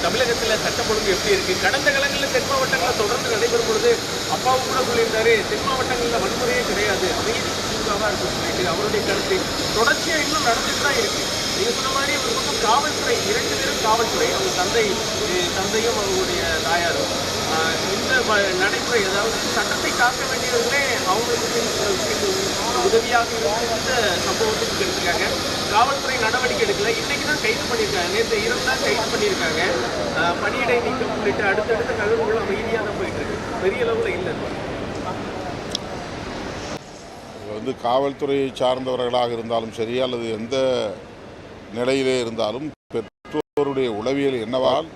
தமிழகத்தில் சட்டம் ஒழுங்கு எப்படி இருக்கு? கடந்த காலங்களில் தென் மாவட்டங்களில் தொடர்ந்து நடைபெறும் பொழுது அப்பாவும் கூட சொல்லியிருந்தாரு, தென் மாவட்டங்களில் வன்முறையே கிடையாது, அமைதி சூழ்நிலையாக இருக்கும் சொல்லிட்டு அவருடைய கருத்து தொடர்ச்சியாக இன்னும் நடந்துட்டு தான் இருக்கு. நீங்க சொன்ன மாதிரி ஒரு பக்கம் காவல்துறை, 2 பேரும் காவல்துறை, அவங்க தந்தையும் அவங்களுடைய தாயாரும் இந்த நடைமுறை, அதாவது சட்டத்தை காக்க வேண்டியவர்களே அவங்களுக்கு உதவியாக இந்த சம்பவத்துக்கு எடுத்திருக்காங்க. காவல்துறை நடவடிக்கை எடுக்கல. இன்னைக்கு தான் கைது பண்ணியிருக்காங்க, நேற்று இரவு தான் கைது பண்ணியிருக்காங்க. பணியிடை நீக்கம் உள்ளிட்ட அடுத்தடுத்த நகர்வுகள் அமைதியாக தான் போயிட்டு இருக்கு, பெரிய அளவில் இல்லை. காவல்துறையை சார்ந்தவர்களாக இருந்தாலும் சரி, அல்லது எந்த நிலையிலே இருந்தாலும் பெற்றோருடைய உளவியல் என்னவால்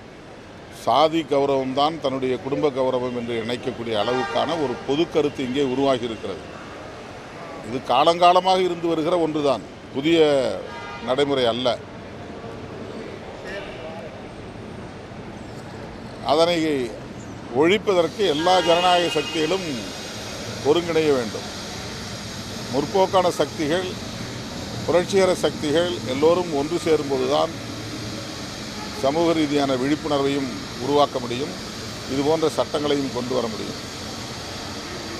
சாதி கௌரவம் தான் தன்னுடைய குடும்ப கௌரவம் என்று நினைக்கக்கூடிய அளவுக்கான ஒரு பொது கருத்து இங்கே உருவாகி இருக்கிறது. இது காலங்காலமாக இருந்து வருகிற ஒன்றுதான், புதிய நடைமுறை அல்ல. அதனை ஒழிப்பதற்கு எல்லா ஜனநாயக சக்திகளும் ஒருங்கிணைய வேண்டும். முற்போக்கான சக்திகள், புரட்சிகர சக்திகள் எல்லோரும் ஒன்று சேரும்போதுதான் சமூக ரீதியான விழிப்புணர்வையும் உருவாக்க முடியும், இதுபோன்ற சட்டங்களையும் கொண்டு வர முடியும்.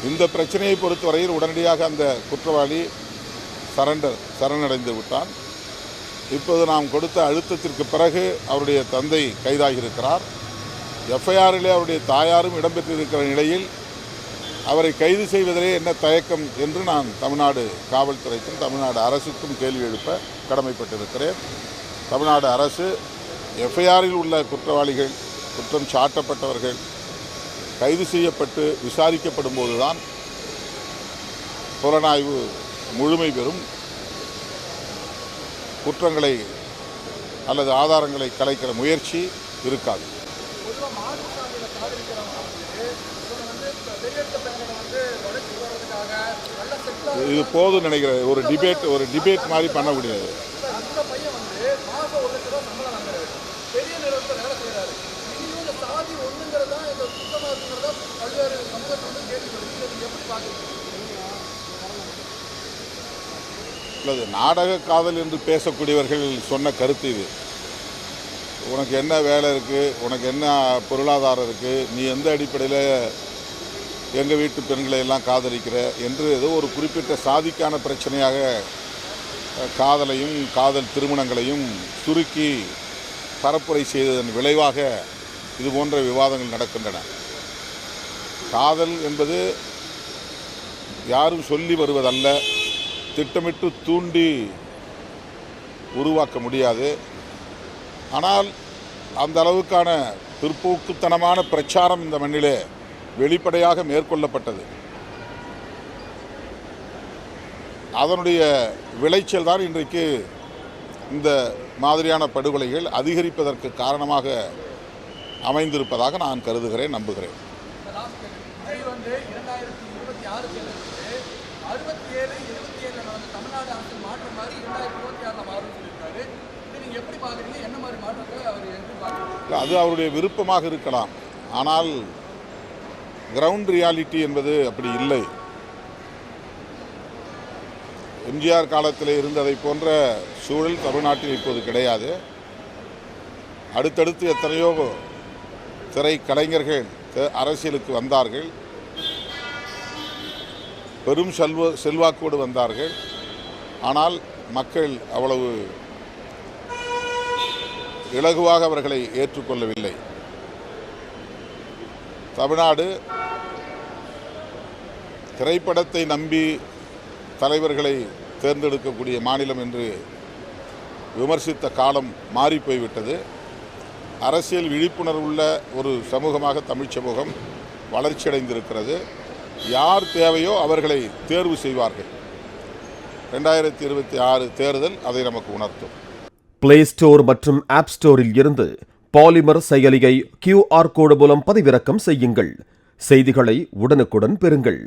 இந்த பிரச்சனையை பொறுத்தவரையில் உடனடியாக அந்த குற்றவாளி சரணடைந்து விட்டான். இப்போது நாம் கொடுத்த அழுத்தத்திற்கு பிறகு அவருடைய தந்தை கைதாகியிருக்கிறார். எஃப்ஐஆரிலே அவருடைய தாயாரும் இடம்பெற்றிருக்கிற நிலையில் அவரை கைது செய்வதிலே என்ன தயக்கம் என்று நான் தமிழ்நாடு காவல்துறைக்கும் தமிழ்நாடு அரசுக்கும் கேள்வி எழுப்ப கடமைப்பட்டிருக்கிறேன். தமிழ்நாடு அரசு எஃப்ஐஆரில் உள்ள குற்றவாளிகள், குற்றம் சாட்டப்பட்டவர்கள் கைது செய்யப்பட்டு விசாரிக்கப்படும் போதுதான் புலனாய்வு முழுமை பெறும். குற்றங்களை அல்லது ஆதாரங்களை கலைக்கிற முயற்சி இருக்காது. இது போதும் நினைக்கிறேன். ஒரு டிபேட் மாதிரி பண்ண முடியாது. நாடக காதல் என்று பேசக்கூடியவர்கள் சொன்ன கருத்து இது. உனக்கு என்ன வேலை இருக்குது, உனக்கு என்ன பொருளாதாரம் இருக்குது, நீ எந்த அடிப்படையில் எங்கள் வீட்டு பெண்களை எல்லாம் காதலிக்கிற என்று ஏதோ ஒரு குறிப்பிட்ட சாதிக்கான பிரச்சனையாக காதலையும் காதல் திருமணங்களையும் சுருக்கி பரப்புரை செய்ததன் விளைவாக இது போன்ற விவாதங்கள் நடக்கின்றன. காதல் என்பது யாரும் சொல்லி வருவதல்ல, திட்டமிட்டு தூண்டி உருவாக்க முடியாது. ஆனால் அந்த அளவுக்கான பிற்போக்குத்தனமான பிரச்சாரம் இந்த மண்ணிலே வெளிப்படையாக மேற்கொள்ளப்பட்டது. அதனுடைய விளைச்சல் தான் இன்றைக்கு இந்த மாதிரியான படுகொலைகள் அதிகரிப்பதற்கு காரணமாக அமைந்திருப்பதாக நான் கருதுகிறேன், நம்புகிறேன். அது அவருடைய விருப்பமாக இருக்கலாம், ஆனால் கிரவுண்ட் ரியாலிட்டி என்பது அப்படி இல்லை. எம்ஜிஆர் காலத்தில் இருந்ததை போன்ற சூழல் தமிழ்நாட்டில் இப்போது கிடையாது. அடுத்தடுத்து எத்தனையோ திரை கலைஞர்கள் அரசியலுக்கு வந்தார்கள், பெரும் செல்வாக்கோடு வந்தார்கள். ஆனால் மக்கள் அவ்வளவு இலகுவாக அவர்களை ஏற்றுக்கொள்ளவில்லை. தமிழ்நாடு திரைப்படத்தை நம்பி தலைவர்களை தேர்ந்தெடுக்கக்கூடிய மாநிலம் என்று விமர்சித்த காலம் மாறிப்போய்விட்டது. அரசியல் விழிப்புணர்வுள்ள ஒரு சமூகமாக தமிழ் சமூகம் வளர்ச்சியடைந்திருக்கிறது. யார் தேவையோ அவர்களை தேர்வு செய்வார்கள். 2026 தேர்தல் அதை நமக்கு உணர்த்தும். பிளே ஸ்டோர் மற்றும் ஆப் ஸ்டோரில் இருந்து பாலிமர் செயலியை QR கோடு மூலம் பதிவிறக்கம் செய்யுங்கள். செய்திகளை உடனுக்குடன் பெறுங்கள்.